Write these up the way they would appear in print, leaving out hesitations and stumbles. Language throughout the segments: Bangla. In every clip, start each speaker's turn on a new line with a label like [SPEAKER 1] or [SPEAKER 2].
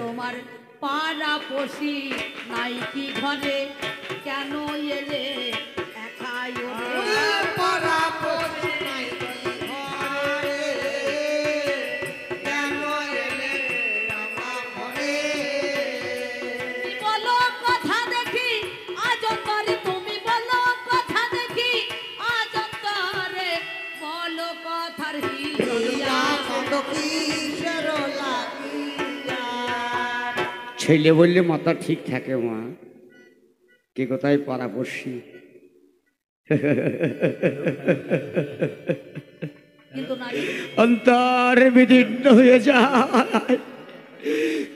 [SPEAKER 1] তোমার পাড়া পশি নাই কি ঘরে কেন এলে একাই ওরে
[SPEAKER 2] পাড়া পশি নাই কি ঘরে কেন এলে আমার ঘরে
[SPEAKER 1] বলো কথা দেখি আজ অন্তরে তুমি বলো কথা দেখি আজ অন্তরে বলো কথার হিয়া
[SPEAKER 2] কত কিসের লাগিয়া
[SPEAKER 3] ছেলে বললে মাথা ঠিক থাকে মা, কে কোথায় পাড়াপড়শি।
[SPEAKER 1] কিন্তু নারী
[SPEAKER 3] অন্তর বিদীর্ণ হয়ে যায়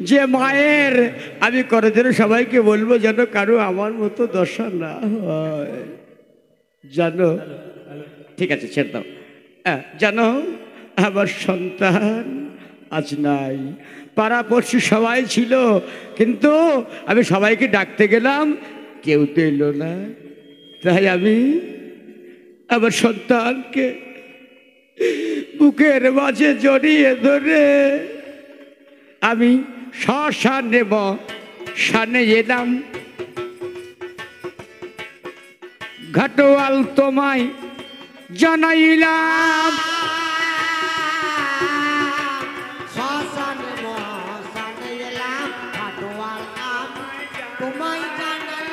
[SPEAKER 3] যে মায়ের আমি করদিন সবাইকে বলবো যেন কারো আমার মতো দশা না হয়, জানো। ঠিক আছে ছেড়ে দাও। জানো আমার সন্তান আজ নাই, পাড়াপড়শি সবাই ছিল, কিন্তু আমি সবাইকে ডাকতে গেলাম কেউ তো এলো না, তাই আমি আমার সন্তানকে বুকের মাঝে জড়িয়ে ধরে আমি শ্মশানে সানে এলাম। ঘাটোয়াল তোমায় জানাইলাম,
[SPEAKER 2] শ্মশানে মশানে এলাম ঘাটোয়াল তোমায় জানালাম।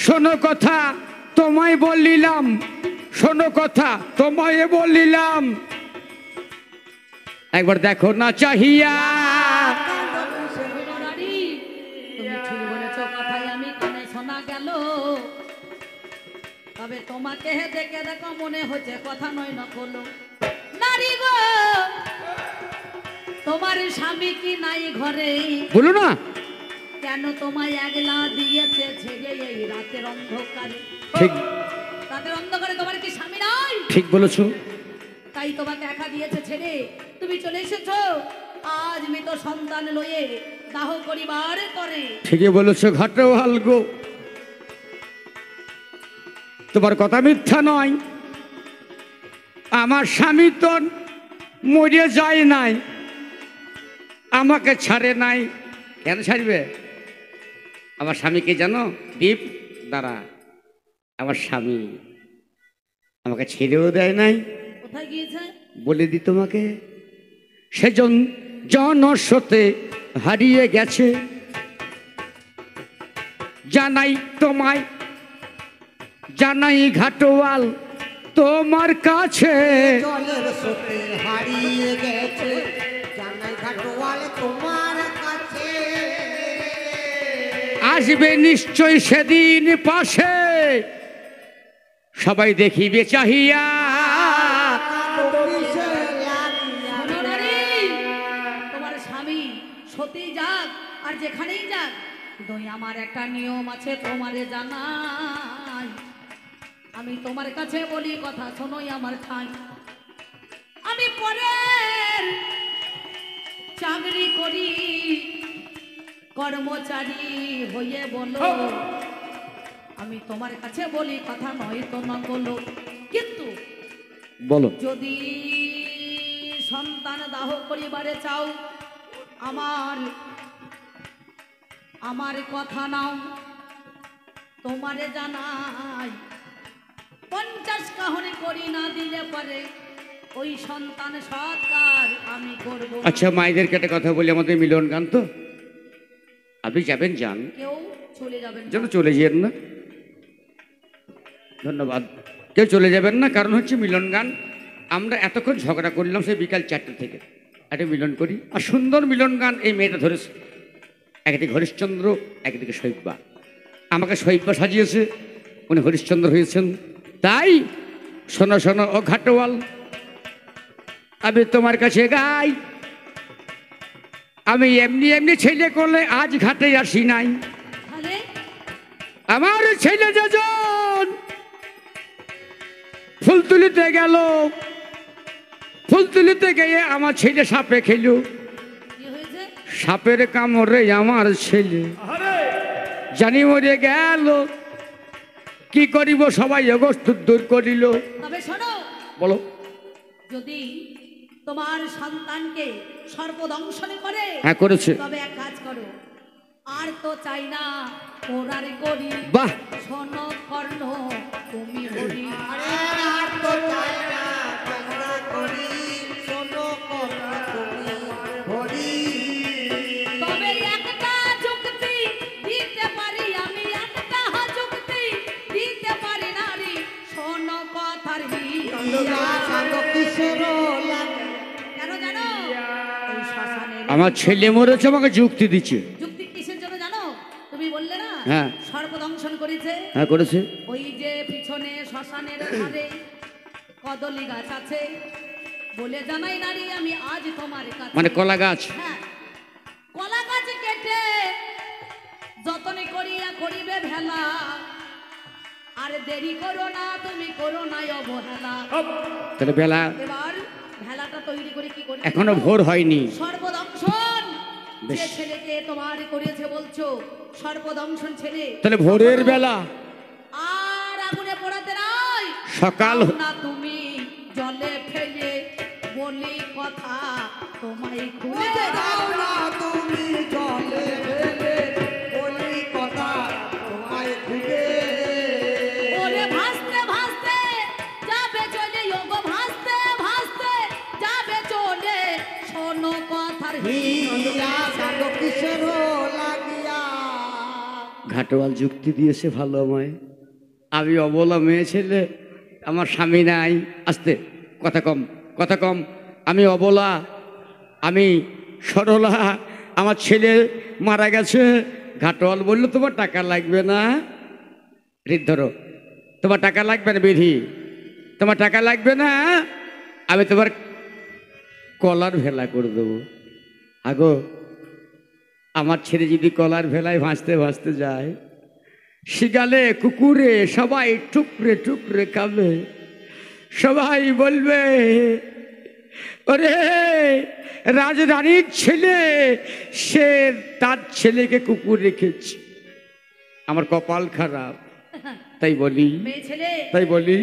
[SPEAKER 3] শোনো কথা তোমায় বলিলাম, শোনো কথা তোমায় বলিলাম, একবার দেখো না চাহিয়া।
[SPEAKER 1] নারী তুমি ঠিক বলেছ, কথাই আমি কানে শোনা গেল, তবে তোমাকে দেখে দেখো মনে হচ্ছে কথা নয় নকল। নারী গো তোমার স্বামী কি নাই ঘরে,
[SPEAKER 3] বলো না
[SPEAKER 1] কেন তোমায় একলা দিয়েছে ছেড়ে এই রাতের অন্ধকারে?
[SPEAKER 3] ঠিক
[SPEAKER 1] রাতের অন্ধকারে তোমার কি স্বামী নাই?
[SPEAKER 3] ঠিক বলেছো,
[SPEAKER 1] তাই তোমাকে একা দিয়েছে ছেড়ে তুমি চলে এসেছো আজ মৃত সন্তান লয়ে দাহ করিবার করে।
[SPEAKER 3] ঠিকই বলেছো ঘাটোয়াল গো, তোমার কথা মিথ্যা নয়। আমার স্বামী তো মরে যায় নাই, আমাকে ছাড়ে নাই। কেন ছাড়বে? আমার স্বামীকে জানো? দীপ দ্বারা আমার স্বামী আমাকে ছেড়েও দেয় নাই।
[SPEAKER 1] কোথায় গিয়েছে?
[SPEAKER 3] বলে দি তোমাকে, সেজন জনস্রোতে হারিয়ে গেছে। জানাই তোমায়, জানাই ঘাটোয়াল তোমার কাছে,
[SPEAKER 2] জলের স্রোতে হারিয়ে গেছে জানাই ঘাটোয়াল তোমার কাছে।
[SPEAKER 3] আসবে নিশ্চয় সেদিন পাশে, সবাই দেখিবে চাহিয়া।
[SPEAKER 1] শোনো নারী, তোমার স্বামী সতী যাক আর যেখানেই যাক, কিন্তু আমার একটা নিয়ম আছে তোমারে জানাই। আমি তোমার কাছে বলি কথা শোনোই আমার ঠাই। আমি পরের চাকরি করি, কর্মচারী হয়ে বলো, আমি তোমার কাছে বলি কথা নয় তো নকল। কিন্তু
[SPEAKER 3] বলো
[SPEAKER 1] যদি সন্তান দাহ করিবারে চাও, আমার কথা নাও, তোমারে জানাই 50 কাহনি করি না দিলে পারে ওই সন্তান সৎকার আমি করব।
[SPEAKER 3] আচ্ছা মায়েদেরকে একটা কথা বলি, আমাদের মিলন গান তো, আপনি যাবেন যান,
[SPEAKER 1] কেউ চলে যাবেন
[SPEAKER 3] যেন চলে যাবেন না। ধন্যবাদ। কেউ চলে যাবেন না, কারণ হচ্ছে মিলন গান আমরা এতক্ষণ ঝগড়া করলাম সেই বিকাল 4টে থেকে, একটা মিলন করি। আর সুন্দর মিলন গান এই মেয়েটা ধরেছে, একদিকে হরিশ্চন্দ্র একদিকে শৈব্যা, আমাকে শৈব্যা সাজিয়েছে, উনি হরিশ্চন্দ্র হয়েছেন। তাই শোনো শোনো ও ঘাটোয়াল, আমি তোমার কাছে গাই, আমি এমনি এমনি ছেলে করলে আজ ঘাটে আসি নাই।
[SPEAKER 1] তাহলে
[SPEAKER 3] আমার ছেলে যেজন ফুল তুলিতে গেল, ফুল তুলিতে গিয়ে আমার ছেলে সাপে খেল,
[SPEAKER 1] কি হয়েছে?
[SPEAKER 3] সাপের কামড়ে আমার ছেলে জানি মরে গেল। কি করিব সবাই অগস্ত দূর করিল।
[SPEAKER 1] তবে শোনো,
[SPEAKER 3] বলো।
[SPEAKER 1] যদি তোমার সন্তানকে সর্বদংশনে করে।
[SPEAKER 3] হ্যাঁ করেছে।
[SPEAKER 1] তবে এক কাজ করো, আর তো চাই না ওরার করি,
[SPEAKER 3] বাহ
[SPEAKER 1] শোনো কর্ণ তুমি হরি।
[SPEAKER 2] আরে আর তো চাই না তোমরা করি, শোনো কথা তুমি হরি।
[SPEAKER 1] তবে একটা যুক্তি দিতে পারি আমি, একটা যুক্তি দিতে পারি নারী, শোনো কথার
[SPEAKER 2] ইয়া সাঙ্গ কিশোর লাগে।
[SPEAKER 1] কেন জানো? এই শ্মশানের
[SPEAKER 3] আমার ছেলে মরেছে, আমাকে যুক্তি দিচ্ছে।
[SPEAKER 1] যুক্তি কিসের জন্য জানো? তুমি বললে না
[SPEAKER 3] হ্যাঁ।
[SPEAKER 1] সর্বদংশন করেছে।
[SPEAKER 3] হ্যাঁ করেছে।
[SPEAKER 1] ওই যে পিছনে শ্মশানের ধারে কদলি গাছ আছে, বলে জানাই নারী আমি আজ তোমার কাছে,
[SPEAKER 3] মানে কলা গাছ।
[SPEAKER 1] হ্যাঁ, কলা গাছ কেটে যতনে করিয়া করিবে ভেলা, আর দেরি করো না তুমি, করো না অবহেলা।
[SPEAKER 3] তাহলে বেলা
[SPEAKER 1] এবার ভেলাটা তৈরি করে কি করে?
[SPEAKER 3] এখনো ভোর হয়নি।
[SPEAKER 1] সর্বদংশন যে
[SPEAKER 3] বেশ।
[SPEAKER 1] ছেলেকে তোমার করেছে বলছো, সর্বদংশন ছেলে,
[SPEAKER 3] তাহলে ভোরের বেলা
[SPEAKER 1] আর আগুনে পোড়াতে নাই,
[SPEAKER 3] সকাল
[SPEAKER 1] দাও না তুমি জলে ফেলে, বলি কথা তোমায় খুলে
[SPEAKER 2] দাও না তুমি জলে ফেলে, বলি কথা তোমায় খুলে।
[SPEAKER 1] ওরে ভাসতে ভাসতে যাবে চলে, ওগো ভাসতে ভাসতে যাবে চলে, শোনো কথার
[SPEAKER 2] ইয়া সাঙ্গ কিশোর লাগিয়া।
[SPEAKER 3] ঘাটোয়াল যুক্তি দিয়েছে ভালো আমায়। আমি অবলা মেয়ে ছেলে, আমার স্বামী নাই। আস্তে কথা কম, কথা কম। আমি অবলা, আমি সরলা, আমার ছেলে মারা গেছে। ঘাটোয়াল বললো তোমার টাকা লাগবে না। হৃদধরো, তোমার টাকা লাগবে না। বিধি, তোমার টাকা লাগবে না, আমি তোমার কলার ভেলা করে দেবো। আগো আমার ছেলে যদি কলার ভেলায় ভাসতে ভাসতে যায়, শিগালে কুকুরে সবাই টুকরে টুকরে খাবে, সবাই বলবে ওরে রাজরানীর ছেলে, সে তার ছেলেকে কুকুর রেখেছে। আমার কপাল খারাপ, তাই বলি,
[SPEAKER 1] মেয়ে ছেলে
[SPEAKER 3] তাই বলি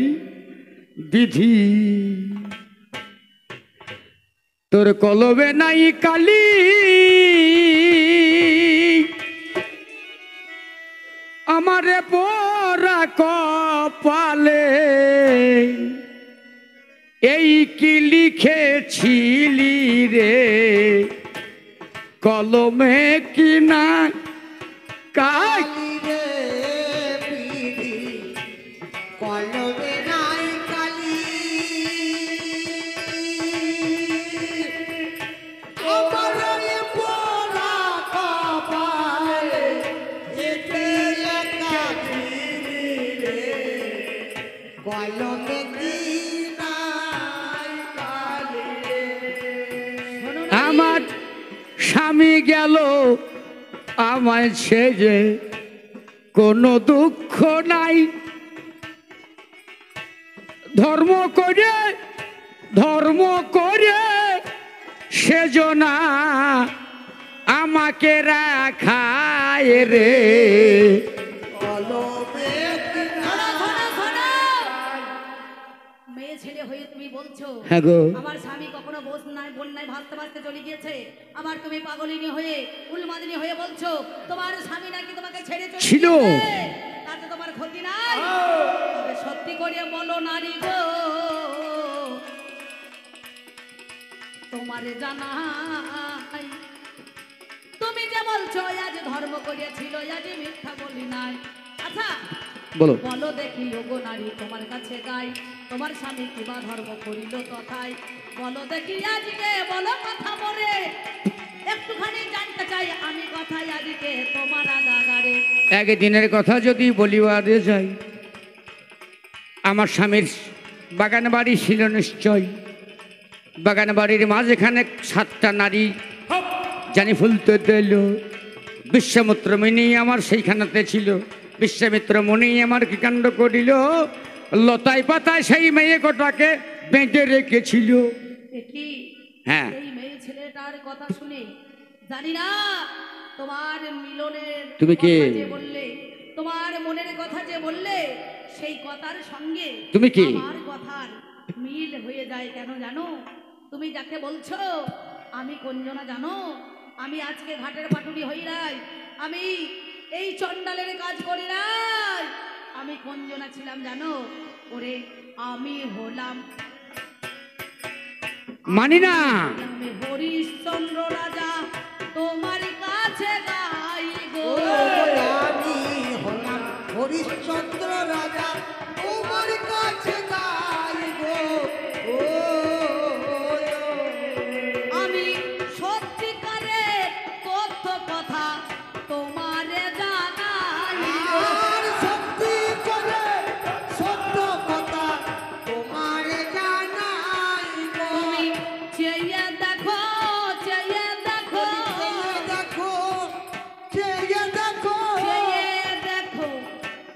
[SPEAKER 3] বিধি তোর কলবে নাই কালি, আমারে পরা কপালে এই কি লিখেছিলি রে, কলমে কি না কাই।
[SPEAKER 2] কালি রে বিধি, কলমে নাই কালি। আমার এ পোড়া কপালে এতে লেখা বিধি রে, কলমে কি নাই কালি রে।
[SPEAKER 1] শোনো
[SPEAKER 3] আমার স্বামী গেল আমায় ছেড়ে, কোনো দুঃখ নাই। ধর্ম করে সেজনা আমাকে রাখায় রে।
[SPEAKER 2] কলমে কি
[SPEAKER 1] শোনো, শোনো, শোনো। মেয়ে ছেলে হয়ে তুমি বলছো
[SPEAKER 3] হ্যাঁ গো,
[SPEAKER 1] আমার স্বামী কখনো বন্যায় ভাসতে ভাসতে চলে গিয়েছে, আবার তুমি পাগলিনী হয়ে উন্মাদিনী হয়ে বলছো তোমার স্বামী নাকি তোমাকে ছেড়ে চলে
[SPEAKER 3] ছিল।
[SPEAKER 1] গিয়েছে, তাতে তোমার ক্ষতি নাই। তবে সত্যি করে বলো নারী গো, তোমারে জানাই তুমি যে বলছো আজ ধর্ম করিয়াছিল, আজ মিথ্যা বলি নাই। আচ্ছা
[SPEAKER 3] বলো।
[SPEAKER 1] বলো দেখি ওগো নারী তোমার কাছে গাই, তোমার স্বামী কিবা ধর্ম করিল তথায়, বলো দেখি আজকে, বলো কথা বলে একটুখানি জানতে চাই আমি কথাই আজকে তোমার আগাগারে।
[SPEAKER 3] একদিনের কথা যদি বলিবারে যাই, আমার স্বামীর বাগান বাড়ি ছিল নিশ্চয়। বাগান বাড়ির মাঝখানে 7টা নারী জানি ফুলতে দিল। বিশ্বামিত্র মুনি আমার সেইখানেতে ছিল। বিশ্বামিত্র মুনি আমার কি কাণ্ড করিল, লতায় পাতায় সেই মেয়ে কোটাকে বেঁধে রেখেছিল।
[SPEAKER 1] দেখি
[SPEAKER 3] হ্যাঁ।
[SPEAKER 1] এই মেয়ে ছেলেটার কথা শুনে জানি না তোমার মিলনের
[SPEAKER 3] তুমি কে?
[SPEAKER 1] কথা যে বললে, তোমার মনের কথা যে বললে, সেই কথার সঙ্গে
[SPEAKER 3] তুমি কে?
[SPEAKER 1] আমার কথার মিল হয়ে যায়। কেন জানো? তুমি যাকে বলছো আমি কঞ্জনা জানো, আমি আজকে ঘাটের পাটুরি হই নাই, আমি এই চন্ডালের কাজ করি নাই, আমি কঞ্জনা ছিলাম জানো। ওরে আমি হলাম
[SPEAKER 3] মানি না।
[SPEAKER 1] আমি হরিশ্চন্দ্র রাজা তোমার কাছে গাই গো।
[SPEAKER 2] আমি হলাম হরিশ্চন্দ্র রাজা তোমার কাছে গাই গো। ও
[SPEAKER 1] আমি সত্যিকারের তথ্য কথা তোমারে জানাই গো।
[SPEAKER 2] আর সত্যি করে সত্য কথা তোমার জানাই গো।
[SPEAKER 1] তুমি চেয়ে দেখো, চেয়ে দেখো,
[SPEAKER 2] দেখো চেয়ে দেখো
[SPEAKER 1] চেয়ে দেখো,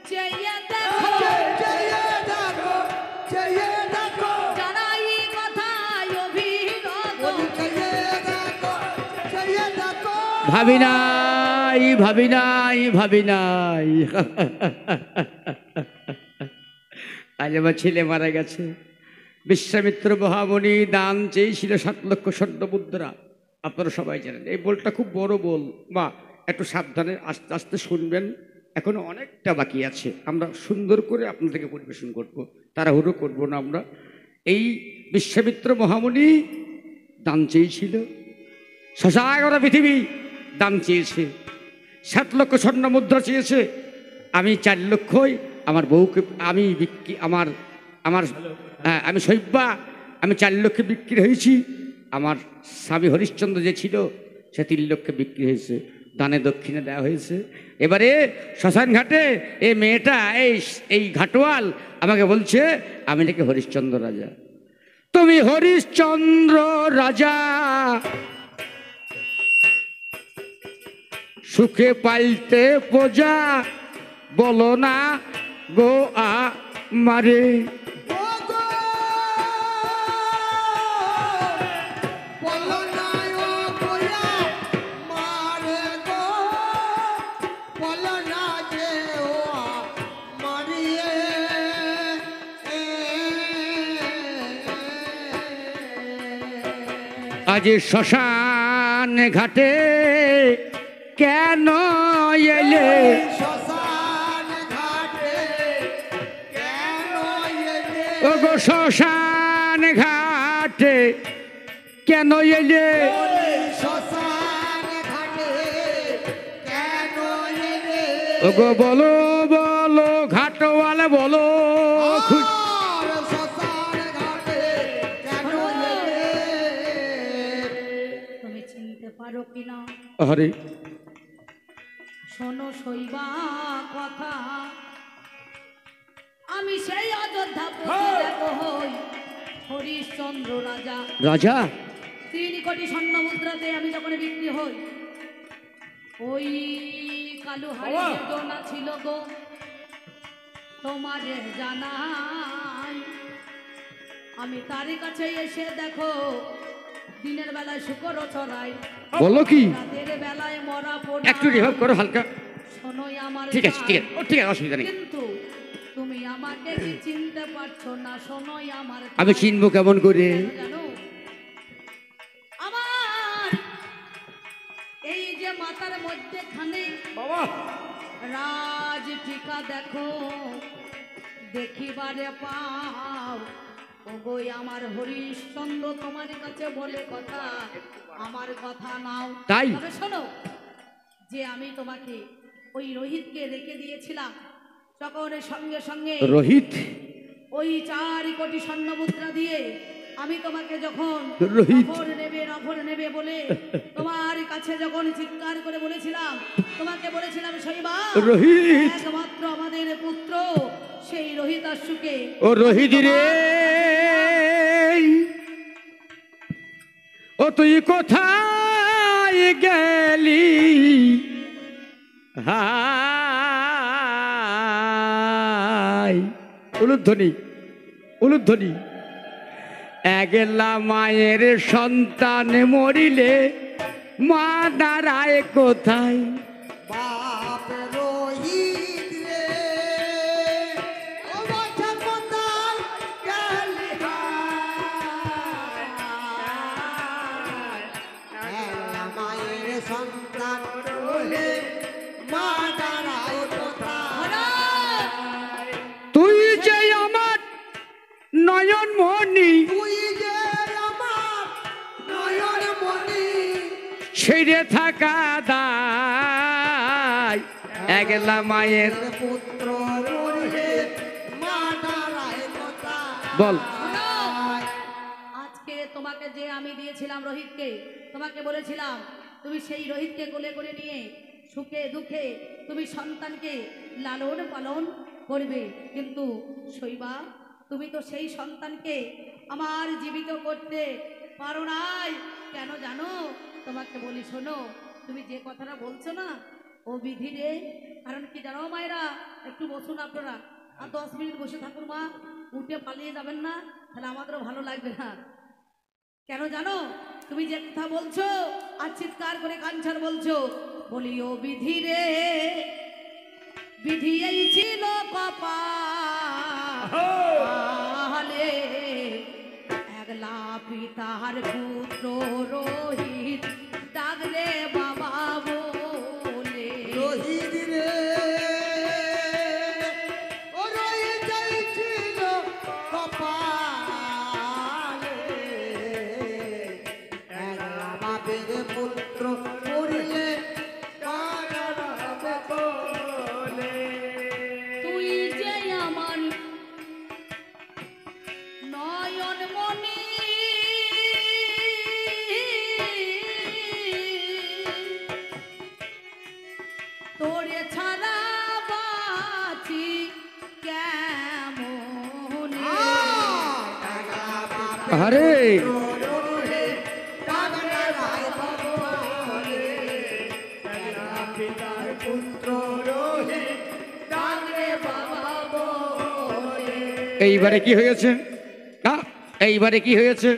[SPEAKER 1] চেয়ে দেখো,
[SPEAKER 2] চেয়ে দেখো চেয়ে দেখো
[SPEAKER 1] জানাই কথায় অভিরত।
[SPEAKER 2] চেয়ে দেখো চেয়ে দেখো।
[SPEAKER 3] ভাবি নাই, ভাবি নাই, ভাবি নাই। আজ আমার ছেলে মারা গেছে। বিশ্বামিত্র মহামণি দান চেয়েছিল 7 লক্ষ স্বর্ণ মুদ্রা। আপনারা সবাই জানেন এই বলটা খুব বড় বল, বা একটু সাবধানে আস্তে আস্তে শুনবেন, এখনো অনেকটা বাকি আছে। আমরা সুন্দর করে আপনাদেরকে পরিবেশন করব, তাড়াহুড়ো করব না আমরা। এই বিশ্বামিত্র মহামণি দান চেয়েছিল, শশাগরা পৃথিবী দান চেয়েছে, 7 লক্ষ স্বর্ণ মুদ্রা চেয়েছে। আমি 4 লক্ষই আমার বউকে আমি বিক্রি আমি শৈব্যা আমি 4 লক্ষে বিক্রি হয়েছি। আমার স্বামী হরিশ্চন্দ্র যে ছিল সে 3 লক্ষে বিক্রি হয়েছে, দানে দক্ষিণে দেওয়া হয়েছে। এবারে শ্মশান ঘাটে এই মেয়েটা এই ঘাটোয়াল আমাকে বলছে আমি নাকি হরিশ্চন্দ্র রাজা। তুমি হরিশ্চন্দ্র রাজা সুখে পাইতে প্রজা, বলো না গো মারে। আজ শ্মশান ঘাটে কেন এলে, ও গো শ্মশান ঘাটে কেন এলে, ও গো বলো বলো ঘাটওয়ালা বলো।
[SPEAKER 1] তুমি চিনতে পারো কিনা
[SPEAKER 3] আরে
[SPEAKER 1] শোনো শৈবা কথা, আমি সেই অযোধ্যা হই হরিশ্চন্দ্র রাজা।
[SPEAKER 3] রাজা
[SPEAKER 1] 3 কোটি স্বর্ণ মুদ্রাতে আমি যখন বিক্রি হই, ওই কালু হাড়ি দোনা ছিল গো তোমাদের জানাই। আমি তারই কাছে এসে দেখো দিনের বেলায় শুকর ছড়াই,
[SPEAKER 3] বলো কি,
[SPEAKER 1] রাতের বেলায় মরা পোড়া।
[SPEAKER 3] একটু রিভাব করো হালকা।
[SPEAKER 1] শোনোই আমার
[SPEAKER 3] ঠিক আছে ঠিক আছে, ও ঠিক আছে, অসুবিধা নেই।
[SPEAKER 1] কিন্তু তুমি আমাকে কি চিনতে পারছো না? শোনোই আমার
[SPEAKER 3] আমি চিনবো কেমন করে?
[SPEAKER 1] জানো আমার এই যে মাথার মধ্যেখানে রাজ টিকা দেখো দেখিবারে পাও, ওগোই আমার হরিশ্চন্দ্র তোমার কাছে বলে কথা, আমার কথা নাও।
[SPEAKER 3] তাই?
[SPEAKER 1] তবে শোনো, যে আমি তোমাকে ওই রোহিতকে রেখে দিয়েছিলাম, তখন সঙ্গে সঙ্গে
[SPEAKER 3] রোহিত
[SPEAKER 1] ওই 4 কোটি স্বর্ণ মুদ্রা দিয়ে আমি তোমাকে যখন
[SPEAKER 3] রোহিত
[SPEAKER 1] নফর নেবে বলে তোমার কাছে যখন চিৎকার করে বলেছিলাম, তোমাকে বলেছিলাম শৈবা
[SPEAKER 3] রোহিত
[SPEAKER 1] একমাত্র আমাদের পুত্র সেই রোহিতাশুকে।
[SPEAKER 3] ও রোহিত রে, ও তুই কোথায় গেলি? হাই উলুধ্বনি উলুধ্বনি। একলা মায়ের সন্তান মরিলে মা দাঁড়ায় কোথায়?
[SPEAKER 2] বাপ রোহিত রে, ও বাছা কোথায় গেলি হায়? সন্তান রহে মা দাঁড়ায় কোথায়
[SPEAKER 3] তুই যে আমার নয়ন মণি
[SPEAKER 2] তুই যে আমার নয়ন মণি
[SPEAKER 3] ছেড়ে থাকা দায় একলা মায়ের
[SPEAKER 2] পুত্র রহে মা দাঁড়ায় কোথায়
[SPEAKER 3] বল
[SPEAKER 1] আজকে তোমাকে যে আমি দিয়েছিলাম রোহিতকে, তোমাকে বলেছিলাম তুমি সেই রোহিতকে কোলে করে নিয়ে সুখে দুঃখে তুমি সন্তানকে লালন পালন করবে, কিন্তু শৈবা তুমি তো সেই সন্তানকে আমার জীবিত করতে পারো নাই। কেন জানো? তোমাকে বলি শোনো, তুমি যে কথাটা বলছো না ও বিধি রে। কারণ কি জানো মায়েরা, একটু বসুন আপনারা, আর 10 মিনিট বসে থাকুন মা, উঠে পালিয়ে যাবেন না, তাহলে আমাদেরও ভালো লাগবে না। কেন জানো? তুমি যে কথা বলছো আর চিৎকার করে কাঞ্চার বলছো, বলি ও বিধি রে, বিধি এই ছিল কপালে, একলা পিতার পুত্র রোহিত ডাকলে বাবা বলে।
[SPEAKER 2] রোহিত রে ও রোহিত ছিল কপালে একলা বাপের পুত্র মরিলে মা দাঁড়াবে কোলে
[SPEAKER 1] তুই যে আমার নয়ন মণি তোরে ছাড়া বাঁচি কেমন।
[SPEAKER 3] আরে এইবারে কি হয়েছে? এইবারে কি হয়েছে?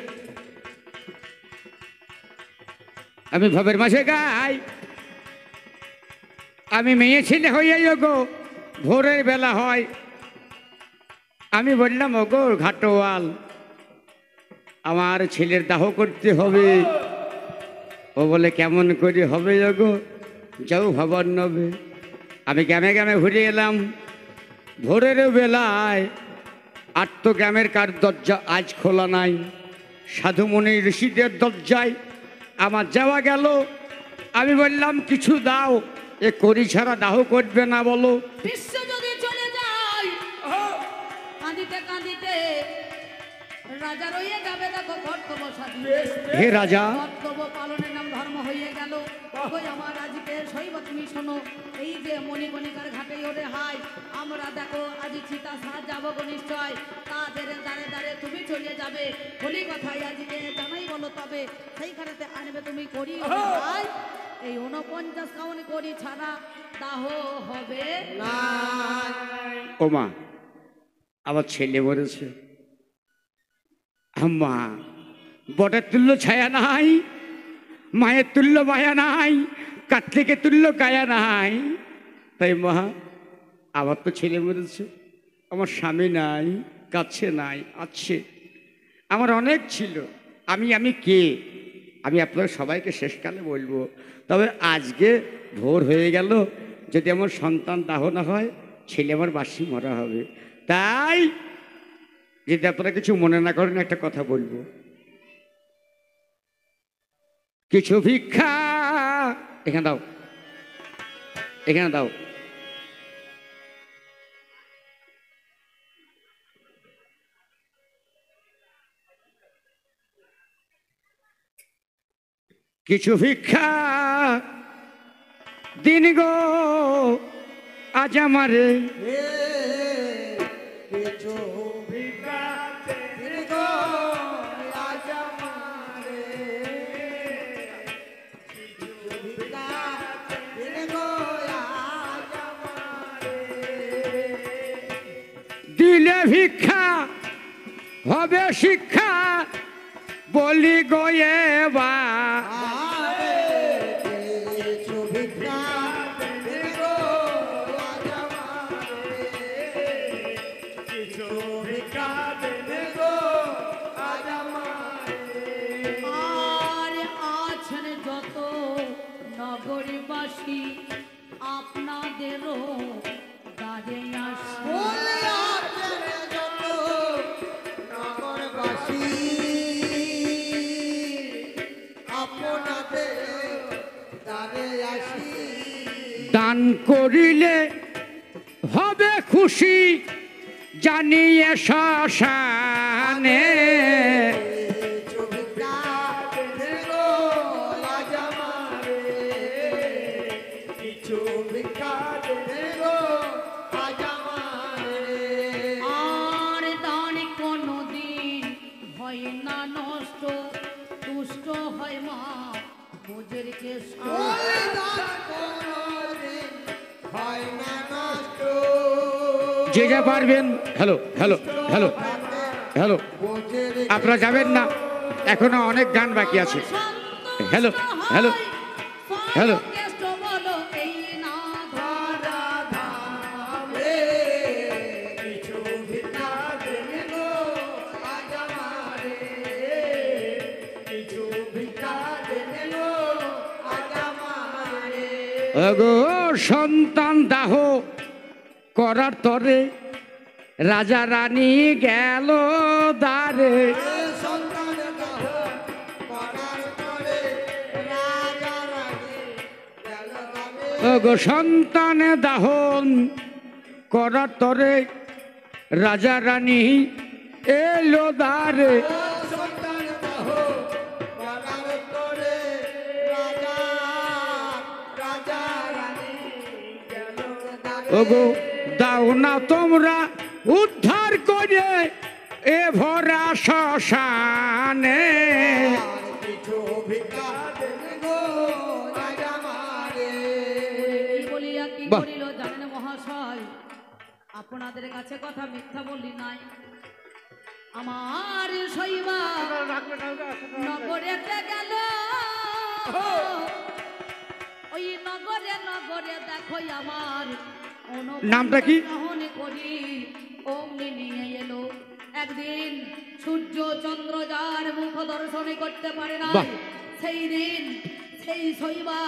[SPEAKER 3] আমি ভবের মাঝে গাই, আমি মেয়ে ছেলে হইয়া গো ভোরের বেলা হয়, আমি বললাম ওগো ঘাটোয়াল আমার ছেলের দাহ করতে হবে। ও বলে কেমন করে হবে গো? যাও ভবন নবে। আমি গ্রামে গ্রামে ঘুরে এলাম ভোরের বেলায়, আর তো গ্রামের কার দরজা আজ খোলা নাই। সাধুমণি ঋষিদের দরজায় আমার যাওয়া গেল। আমি বললাম কিছু দাও, এ করি ছাড়া দাহ করবে না বলো।
[SPEAKER 1] বিশ্ব যদি চলে যায় কাঁদিতে কাঁদিতে রাজা রইয়ে যাবে, দেখো কর্তব্য সাজিয়ে।
[SPEAKER 3] হে রাজা,
[SPEAKER 1] কর্তব্য পালনের নাম ধর্ম হয়ে গেল। ওই আমার আজকে শৈব তুমি শোনো, এই যে মণিকণিকার ঘাটে ওরে হাই, আমরা দেখো আজ চিতা সাজ যাবো গো নিশ্চয়, তাদের দাঁড়ে দাঁড়ে তুমি চলে যাবে। বলি কথাই আজকে জানাই বলো, তবে সেইখানেতে আনবে তুমি করি ভাই। এই 49 কাউন করি ছাড়া দাহ হবে না।
[SPEAKER 3] ও মা আমার ছেলে মরেছে। আম্মা বটের তুল্য ছায়া নাই, মায়ের তুল্য মায়া নাই, কার্তিকের তুল্য কায়া নাই। তাই মা আমার তো ছেলে মরেছে, আমার স্বামী নাই, কাছে নাই, আছে। আমার অনেক ছিল, আমি কে আমি আপনার সবাইকে শেষকালে বলবো। তবে আজকে ভোর হয়ে গেল, যদি আমার সন্তান দাহ না হয় ছেলে আমার বাসি মরা হবে। তাই যদি আপনারা কিছু মনে না করেন একটা কথা বলবো, কিছু ভিক্ষা এখানে দাও, এখানে দাও। কিছু ভিক্ষা দিন গো আজ আমারে,
[SPEAKER 2] কিছু ভিক্ষা দিন গো আজ আমারে, কিছু ভিক্ষা দিন গো আজ আমারে,
[SPEAKER 3] দিলে ভিক্ষা হবে শিক্ষা বলি গো এবা।
[SPEAKER 2] কিছু ভিক্ষা দিন গো আজ আমারে, কিছু ভিক্ষা দিন গো আজ আমারে।
[SPEAKER 1] আর আছেন যত নগরবাসী আপনাদেরও দ্বারে আসি।
[SPEAKER 2] বলে আছেন যত নগরবাসী আপনাদের দ্বারে আসি।
[SPEAKER 3] দান করিলে হবে খুশি জানিয়ে শ্মশানে।
[SPEAKER 2] ছবিটা দেখো আজ আমারে, কিছু ভিক্ষা দেখো আজ আমারে।
[SPEAKER 1] আর দান কোনদিন হয় না নষ্ট, দুষ্ট হয় মা বোঝের কেষ্ট।
[SPEAKER 2] ওই দান কোনোদিন হয় না নষ্ট।
[SPEAKER 3] যে যা পারবেন। হ্যালো হ্যালো হ্যালো হ্যালো,
[SPEAKER 2] বোঝের
[SPEAKER 3] আপনারা যাবেন না, এখনো অনেক গান বাকি আছে। Hello hello hello.
[SPEAKER 1] কেষ্ট বলো এই না ধরা
[SPEAKER 2] ধামে, কিছু ভিক্ষা দেখো আজ আমারে, কিছু ভিক্ষা দেখো আজ আমারে।
[SPEAKER 3] ওগো সন্তান দাহ করার তরে রাজা রানী গেল দ্বারে।
[SPEAKER 2] সন্তান দাহ করার পরে রাজা রানী গেল দ্বারে।
[SPEAKER 3] ওগো সন্তান দাহন করার তরে রাজা রানী এলো দ্বারে।
[SPEAKER 2] সন্তান দাহ করার পরে রাজা রানী গেল দ্বারে।
[SPEAKER 3] ওগো দাও না তোমরা উদ্ধার করে এ ভরা শ্মশানে।
[SPEAKER 2] আর কিছু ভিক্ষা দেখো আজ আমারে।
[SPEAKER 1] কি বলিয়া কি
[SPEAKER 3] বাহ।
[SPEAKER 1] করিল জানেন মহাশয়, আপনাদের কাছে কথা মিথ্যা বলি নাই। আমার শৈবা নগরেতে গেল, ওই নগরে নগরে দেখো আমার
[SPEAKER 3] নামটা কি?
[SPEAKER 1] অনুগ্রহণ করি অমনি নিয়ে এলো। একদিন সূর্য চন্দ্র যার মুখ দর্শন করতে পারে না,
[SPEAKER 3] বাহ।
[SPEAKER 1] সেই দিন সেই শৈবা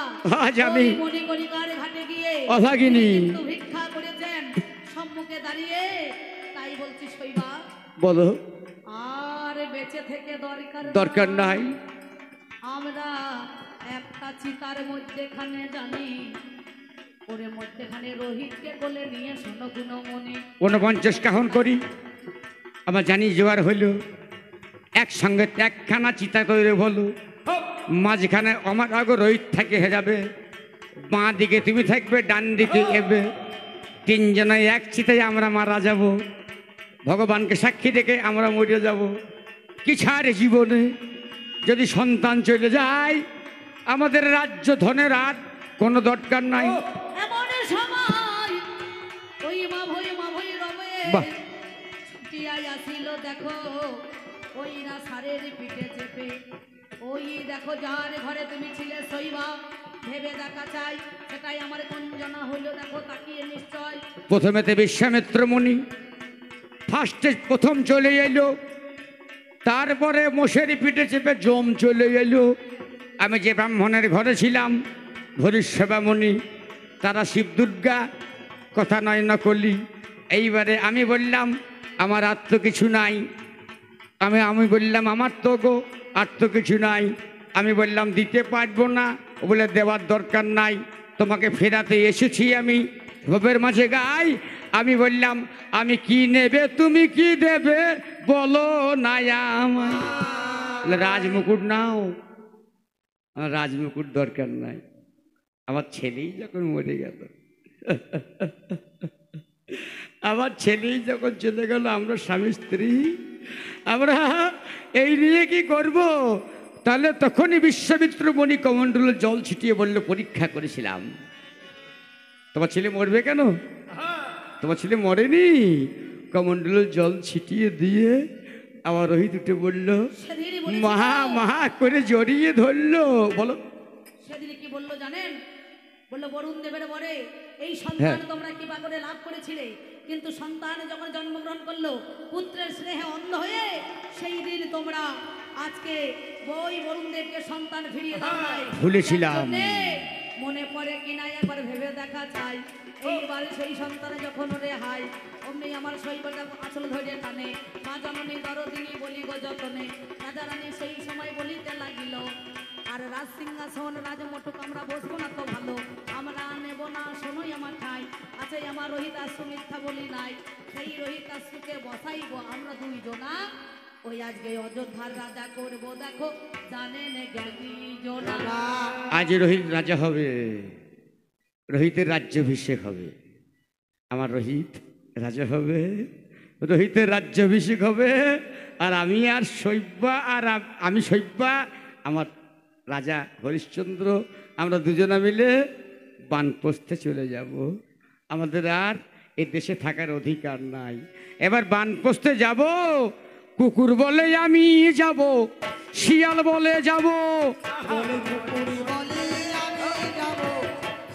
[SPEAKER 3] আজ আমি
[SPEAKER 1] মণিকণিকার ঘাটে গিয়ে
[SPEAKER 3] অভাগিনী।
[SPEAKER 1] তিনি কিন্তু ভিক্ষা করেছেন সম্মুখে দাঁড়িয়ে। তাই বলছি শৈবা,
[SPEAKER 3] বলো
[SPEAKER 1] আর বেঁচে থেকে
[SPEAKER 3] দরকার নাই।
[SPEAKER 1] আমরা একটা চিতার মধ্যেখানে জানি, ওরে মধ্যেখানে রোহিতকে কোলে নিয়ে শোনো গুণমণি।
[SPEAKER 3] 49 কাহন করি, আমার জানি জোয়ার হইল, একসঙ্গে একখানা চিতা তৈরি হলো, মাঝখানে আমার আগে রোহিত থাকে হয়ে যাবে, বাঁ দিকে তুমি থাকবে, ডান দিকে এবে, তিনজনে এক চিতায় আমরা মারা যাব। ভগবানকে সাক্ষী রেখে আমরা মরে যাব। কি ছাড়ে জীবনে যদি সন্তান চলে যায়, আমাদের রাজ্য ধনের আর কোনো দরকার নাই।
[SPEAKER 1] এমন সময় ওই মা ভই রবে
[SPEAKER 3] বাহ।
[SPEAKER 1] ছুটিয়াই আসিল দেখো, ওই না সারের পিঠে চেপে। ওই দেখো যার ঘরে তুমি ছিলে শৈবা, ভেবে দেখা চাই সেটাই আমার কঞ্জনা হইল। দেখো তাকিয়ে নিশ্চয়
[SPEAKER 3] প্রথমেতে বিশ্বামিত্র মুনি ফার্স্টে প্রথম চলে এলো, তারপরে মোষের পিঠে চেপে জম চলে এলো। আমি যে ব্রাহ্মণের ঘরে ছিলাম ভরিষ্যবামণি, তারা শিব দুর্গা কথা নয় না করলি। এইবারে আমি বললাম আমার আর তো কিছু নাই। আমি বললাম আমার তো গো আর তো কিছু নাই। আমি বললাম দিতে পারবো না, ও বলে দেওয়ার দরকার নাই, তোমাকে ফেরাতে এসেছি আমি। ভবের মাঝে গাই আমি বললাম আমি কি নেবে তুমি কি দেবে বলো না আমায়। বলে, রাজমুকুট নাও। আমার রাজমুকুট দরকার নাই, আমার ছেলেই যখন মরে গেল, আমার ছেলেই যখন চলে গেল, আমরা স্বামী স্ত্রী, আমরা এই নিয়ে কি করব? তাহলে তখনই বিশ্বামিত্র মণি কমণ্ডলে জল ছিটিয়ে বলল, পরীক্ষা করেছিলাম, তোমার ছেলে মরবে কেন? তোমার ছেলে মরেনি। কমণ্ডলে জল ছিটিয়ে দিয়ে আমার রোহিত উঠে বলল,
[SPEAKER 1] সেদিনই বলেছিল।
[SPEAKER 3] মহা মহা করে জড়িয়ে ধরলো। বলো
[SPEAKER 1] সেদিন কি বললো জানেন? বললো বরুণ দেবের বরে এই সন্তান
[SPEAKER 3] হ্যাঁ।
[SPEAKER 1] তোমরা কিভাবে লাভ করেছিলে, কিন্তু সন্তান যখন জন্মগ্রহণ করলো পুত্রের স্নেহে অন্ধ হয়ে, সেই দিন তোমরা আজকে বই বরুণ দেবকে সন্তান ফিরিয়ে দাও নাই।
[SPEAKER 3] ভুলেছিলাম।
[SPEAKER 1] যার জন্যে মনে পড়ে কিনা একবার ভেবে দেখা চাই এইবারে সেই সন্তানে যখন রেহাই অমনি আমার শৈবটা আসল ধরে টানে মা জননী দরদিনী বলি গো যতনে রাজা রানী সেই সময় বলিতে লাগিল আর রাজ সিংহাসন রাজমটুক আমরা বসবো না তো ভালো আমরা নেব না শোনোই আমার ঠাই আছে আমার রোহিতাশ্রু মিথ্যা বলি নাই সেই রোহিতাশ্রুকে বসাইবো আমরা দুইজনা ওই আজকে অযোধ্যার রাজা করবো দেখো জানেন জ্ঞানী জোনা
[SPEAKER 3] আজ রোহিত রাজা হবে, রোহিতের রাজ্যাভিষেক হবে। আমার রোহিত রাজা হবে, রোহিতের রাজ্যাভিষেক হবে, আর আমি আর শৈব্যা আর আমি শৈব্যা আমার রাজা হরিশ্চন্দ্র আমরা দুজনা মিলে বানপ্রস্থে চলে যাব। আমাদের আর এই দেশে থাকার অধিকার নাই। এবার বানপ্রস্থে যাব, কুকুর বলে আমি যাব, শিয়াল বলে যাব,
[SPEAKER 2] বলে কুকুর বলে আমি যাব,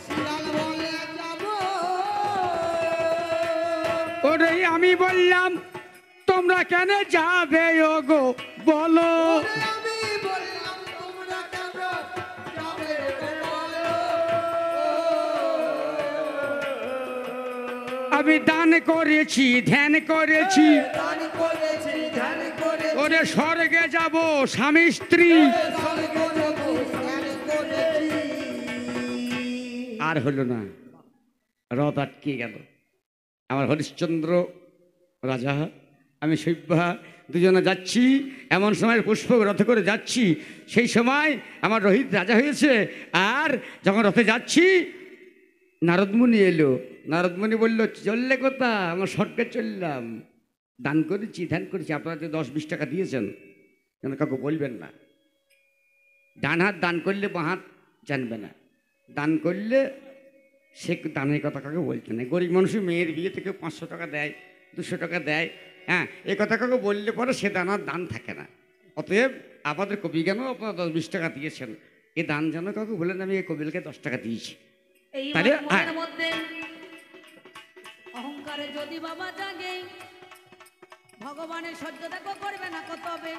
[SPEAKER 2] শিয়াল বলে যাব।
[SPEAKER 3] ওরে আমি বললাম তোমরা কেন যাবে ওগো বলো,
[SPEAKER 2] ওরে আমি বললাম তোমরা কেন যাবে গো বলো।
[SPEAKER 3] আমি দান করেছি ধ্যান করেছি,
[SPEAKER 2] দান করেছি ধ্যান করেছি,
[SPEAKER 3] ওরে স্বর্গে যাব স্বামী স্ত্রী,
[SPEAKER 2] স্বর্গ যাব ধ্যান করেছি।
[SPEAKER 3] আর হলো না, রথ আটকে গেল। আমার হরিশ্চন্দ্র রাজা আমি শৈব্যা দুজনে যাচ্ছি, এমন সময় পুষ্প রথে করে যাচ্ছি, সেই সময় আমার রোহিত রাজা হয়েছে। আর যখন রথে যাচ্ছি নারদমুনি এলো, নারদমুনি বলল চললে কোথা? আমার স্বর্গে চললাম, দান করেছি ধ্যান করেছি। আপনারা যে 10-20 টাকা দিয়েছেন যেন কাউকে বলবেন না। ডান হাত দান করলে বাঁ হাত জানবে না, দান করলে সে দানের কথা কাউকে বলতে নেই। গরিব মানুষের মেয়ের বিয়ে থেকে 500 টাকা দেয়, 200 টাকা দেয়, হ্যাঁ, এ কথা কাউকে বললে পরে সে দানার দান থাকে না। অতএব আমাদের কবি কেন আপনারা 10-20 টাকা দিয়েছেন, এ দান যেন কাউকে বলেন আমি এই কবিলকে 10 টাকা দিয়েছি।
[SPEAKER 1] এই
[SPEAKER 3] তাহলে,
[SPEAKER 1] মনের মধ্যে অহংকারে যদি বাবা জাগে ভগবানের সহ্য দেখো করবে না কত হবে।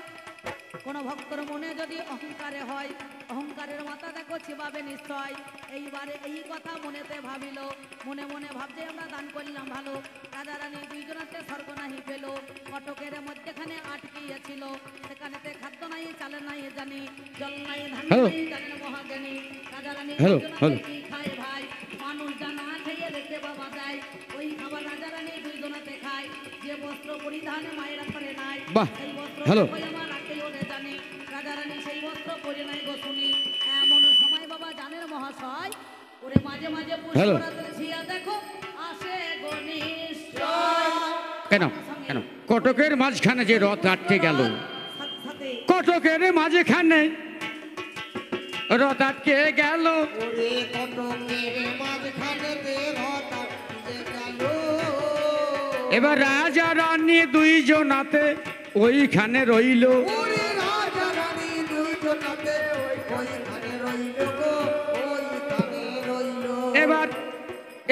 [SPEAKER 1] কোন ভক্তর মনে যদি অহংকারে হয় অহংকারের মাথা দেখো ছিবাবে নিশ্চয়। এইবারে এই কথা মনেতে ভাবিল, মনে মনে ভাবছে আমরা দান করলাম ভালো। রাজা রানী দুইজনাতে স্বর্গ নাহি পেল, কটকের মধ্যেখানে আটকিয়েছিল, সেখানেতে খাদ্য নাই চাল নাই জানি, জল নাই ধান নাই জানেন মহাজ্ঞানী। রাজা রানী দুইজনাতে কি খায় ভাই, মানুষ জানা খেয়ে রেখে বাবা যায়, ওই খাবার রাজা রানী দুইজনাতে খায়। যে বস্ত্র পরিধানে মায়েরা করে নাই, সেই বস্ত্র আমার রাখে ওরে জানে, রাজা রানী সেই বস্ত্র পরে নাই গো শুনি। এমন সময় বাবা জানের মহাশয় ওরে মাঝে মাঝে পুষ্পরাত্রে ছিয়া দেখো আসে গো নিশ্চয়।
[SPEAKER 3] কেন কেন কটকের মাঝখানে যে রথ আটকে গেল, কটকের মাঝখানে রথ আটকে গেল,
[SPEAKER 2] ওরে কটকের মাঝখানেতে রথ আটকে গেল।
[SPEAKER 3] এবার রাজা রানী দুইজনাতে ওইখানে রইল।
[SPEAKER 2] ওরে রাজা রানী দুইজনাতে ওইখানে রইল গো, ওইখানে রইল।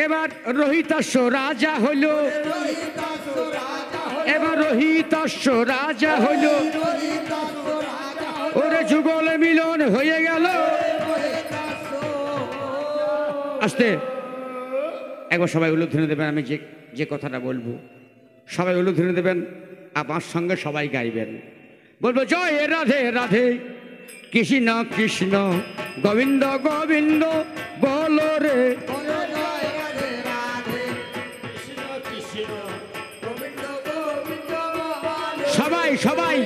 [SPEAKER 3] এবার রোহিতাশ্ব রাজা হলো,
[SPEAKER 2] রোহিতাশ্ব রাজা হলো,
[SPEAKER 3] এবার রোহিতাশ্ব রাজা হলো,
[SPEAKER 2] রোহিতাশ্ব রাজা হলো,
[SPEAKER 3] ওরে যুগল মিলন হয়ে গেল।
[SPEAKER 2] রোহিতাশ্ব।
[SPEAKER 3] আস্তে একবার সবাই উলুধ্বনি দেবেন, আমি যে কথাটা বলবো সবাই উলুধ্বনি দেবেন, আমার সঙ্গে সবাই গাইবেন। বলবো জয় রাধে রাধে কৃষ্ণ কৃষ্ণ গোবিন্দ গোবিন্দ বলো রে,
[SPEAKER 2] বলো জয় রাধে রাধে কৃষ্ণ কৃষ্ণ গোবিন্দ গোবিন্দ বলো।
[SPEAKER 3] সবাই সবাই